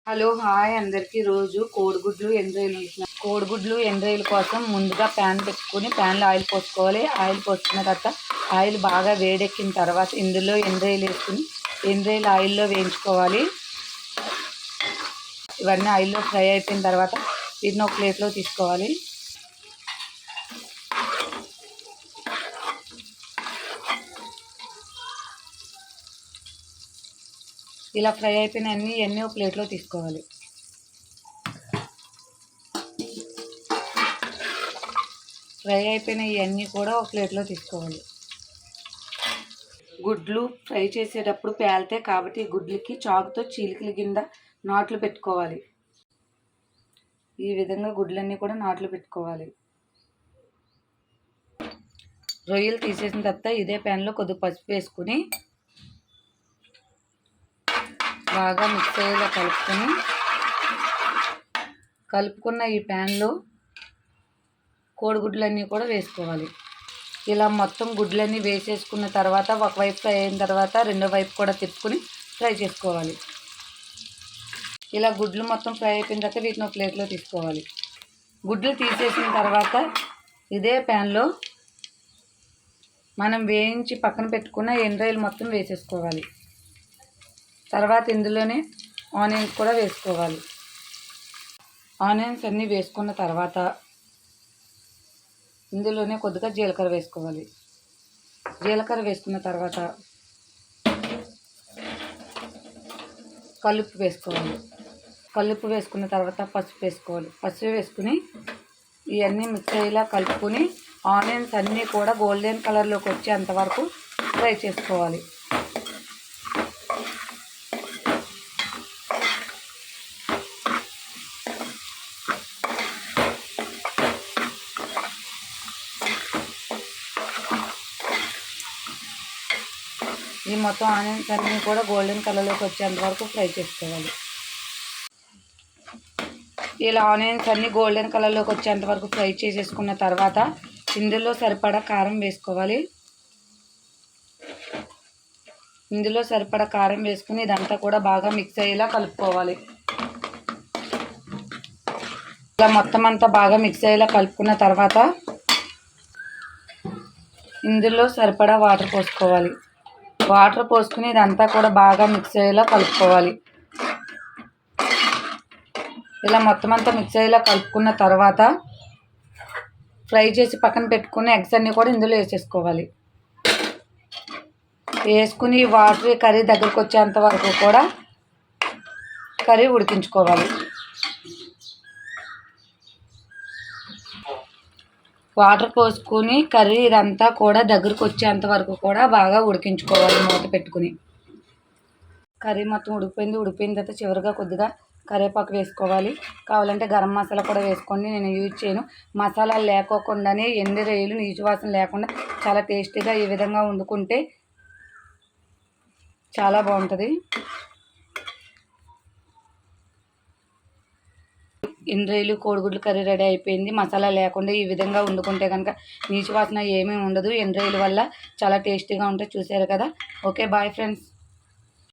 Hello hi అందరికీ. రోజు కోడిగుడ్లు ఎండ్రాయిల కోసం ముందుగా ప్యాన్ పెట్టుకుని ప్యాన్లో ఆయిల్ పోసుకోవాలి. ఆయిల్ పోసుకున్న తర్వాత ఆయిల్ బాగా వేడెక్కిన తర్వాత ఇందులో ఎండ్రాయిలు వేసుకుని ఎండ్రాయిలు ఆయిల్లో వేయించుకోవాలి. ఇవన్నీ ఆయిల్లో ఫ్రై అయిపోయిన తర్వాత వీటిని ఒక ప్లేట్లో తీసుకోవాలి. ఇలా ఫ్రై అయిపోయిన అన్నీ ఒక ప్లేట్లో తీసుకోవాలి. ఫ్రై అయిపోయిన ఇవన్నీ కూడా ఒక ప్లేట్లో తీసుకోవాలి. గుడ్లు ఫ్రై చేసేటప్పుడు పేలితే కాబట్టి గుడ్లకి చాకుతో చీలికల కింద నాట్లు పెట్టుకోవాలి. ఈ విధంగా గుడ్లన్నీ కూడా నాట్లు పెట్టుకోవాలి. రొయ్యలు తీసేసిన తర్వాత ఇదే ప్యాన్లో కొద్దిగా పసుపు వేసుకుని బాగా మిక్స్ అయ్యేలా కలుపుకున్న ఈ ప్యాన్లో కోడిగుడ్లన్నీ కూడా వేసుకోవాలి. ఇలా మొత్తం గుడ్లన్నీ వేసేసుకున్న తర్వాత ఒకవైపు ఫ్రై అయిన తర్వాత రెండో వైపు కూడా తిప్పుకొని ఫ్రై చేసుకోవాలి. ఇలా గుడ్లు మొత్తం ఫ్రై అయిపోయిన తర్వాత వీటిని ఒక ప్లేట్లో తీసుకోవాలి. గుడ్లు తీసేసిన తర్వాత ఇదే ప్యాన్లో మనం వేయించి పక్కన పెట్టుకున్న ఎండ్రాయిలు మొత్తం వేసేసుకోవాలి. తర్వాత ఇందులోనే ఆనియన్స్ కూడా వేసుకోవాలి. ఆనియన్స్ అన్నీ వేసుకున్న తర్వాత ఇందులోనే కొద్దిగా జీలకర్ర వేసుకోవాలి. జీలకర్ర వేసుకున్న తర్వాత కల్లుప్పు వేసుకోవాలి. కల్లుప్పు వేసుకున్న తర్వాత పసుపు వేసుకోవాలి. పసుపు వేసుకుని ఇవన్నీ మిక్స్ అయ్యేలా కలుపుకొని ఆనియన్స్ అన్నీ కూడా గోల్డెన్ కలర్లోకి వచ్చేంతవరకు ఫ్రై చేసుకోవాలి. ఈ మొత్తం ఆనియన్స్ అన్నీ కూడా గోల్డెన్ కలర్లోకి వచ్చేంత వరకు ఫ్రై చేసుకోవాలి. ఇలా ఆనియన్స్ అన్నీ గోల్డెన్ కలర్లోకి వచ్చేంత వరకు ఫ్రై చేసేసుకున్న తర్వాత ఇందులో సరిపడా కారం వేసుకోవాలి. ఇందులో సరిపడా కారం వేసుకుని ఇదంతా కూడా బాగా మిక్స్ అయ్యేలా కలుపుకోవాలి. ఇలా మొత్తం అంతా బాగా మిక్స్ అయ్యేలా కలుపుకున్న తర్వాత ఇందులో సరిపడా వాటర్ పోసుకోవాలి. వాటర్ పోసుకుని ఇదంతా కూడా బాగా మిక్స్ అయ్యేలా కలుపుకోవాలి. ఇలా మొత్తం అంతా మిక్స్ అయ్యేలా కలుపుకున్న తర్వాత ఫ్రై చేసి పక్కన పెట్టుకుని ఎగ్స్ అన్నీ కూడా ఇందులో వేసేసుకోవాలి. వేసుకుని వాటర్ కర్రీ దగ్గరకు వచ్చేంత వరకు కూడా కర్రీ ఉడికించుకోవాలి. వాటర్ పోసుకుని కర్రీ ఇదంతా కూడా దగ్గరకు వచ్చేంత వరకు కూడా బాగా ఉడికించుకోవాలి. మూత పెట్టుకుని కర్రీ మొత్తం ఉడికిపోయిన తర్వాత చివరిగా కొద్దిగా కరివేపాకు వేసుకోవాలి. కావాలంటే గరం మసాలా కూడా వేసుకోండి. నేను యూజ్ చేయను. మసాలాలు లేకోకుండానే ఎండు రొయ్యలు నీచు వాసన లేకుండా చాలా టేస్టీగా ఈ విధంగా వండుకుంటే చాలా బాగుంటుంది. ఎండ్రాయిలు కోడిగుడ్లు కర్రీ రెడీ అయిపోయింది. మసాలా లేకుండా ఈ విధంగా వండుకుంటే కనుక నీచు వాసన ఏమీ ఉండదు. ఎండ్రాయిల వల్ల చాలా టేస్టీగా ఉంటాయి. చూసారు కదా. Okay bye friends.